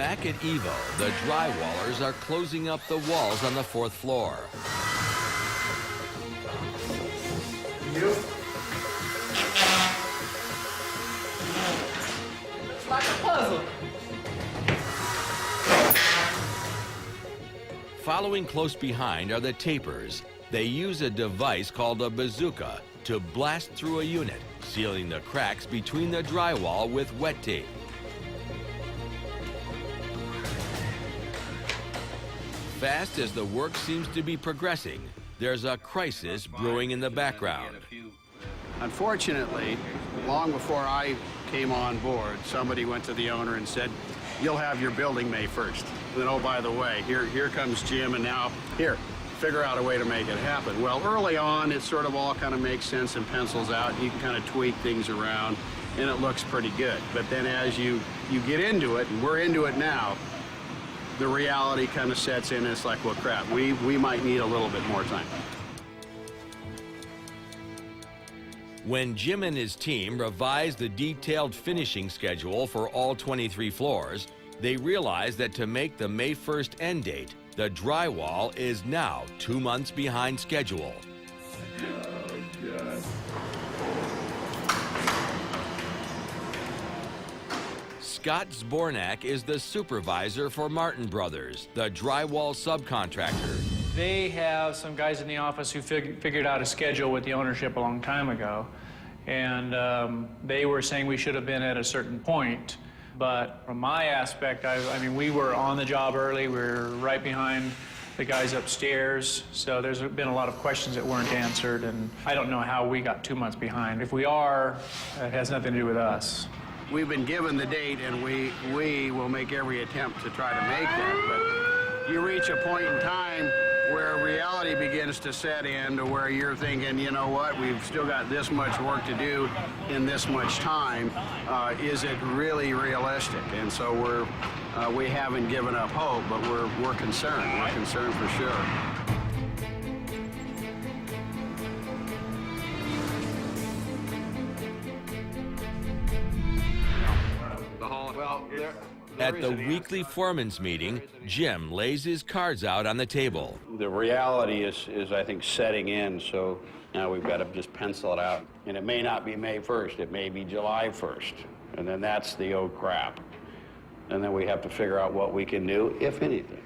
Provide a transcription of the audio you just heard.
Back at Evo, the drywallers are closing up the walls on the 4th floor. It's like a puzzle. Following close behind are the tapers. They use a device called a bazooka to blast through a unit, sealing the cracks between the drywall with wet tape. Fast as the work seems to be progressing, there's a crisis brewing in the background. Unfortunately, long before I came on board, somebody went to the owner and said, "You'll have your building May 1st. And then, oh, by the way, here comes Jim, and now, here, figure out a way to make it happen." Well, early on, it sort of all kind of makes sense and pencils out. You can kind of tweak things around, and it looks pretty good. But then as you get into it, and we're into it now, the reality kind of sets in, and it's like, well, crap, we might need a little bit more time. When Jim and his team revised the detailed finishing schedule for all 23 floors, they realized that to make the May 1st end date, the drywall is now 2 months behind schedule. Scott Zbornak is the supervisor for Martin Brothers, the drywall subcontractor. They have some guys in the office who figured out a schedule with the ownership a long time ago, and they were saying we should have been at a certain point. But from my aspect, I mean, we were on the job early. We were right behind the guys upstairs, so there's been a lot of questions that weren't answered, and I don't know how we got 2 months behind. If we are, it has nothing to do with us. We've been given the date, and we will make every attempt to try to make that. But you reach a point in time where reality begins to set in, to where you're thinking, you know what, we've still got this much work to do in this much time. Is it really realistic? And so we haven't given up hope, but we're concerned. We're concerned for sure. At the weekly foreman's meeting, Jim lays his cards out on the table. The reality is I think, setting in, so now we've got to just pencil it out. And it may not be May 1st, it may be July 1st. And then that's the oh crap. And then we have to figure out what we can do, if anything.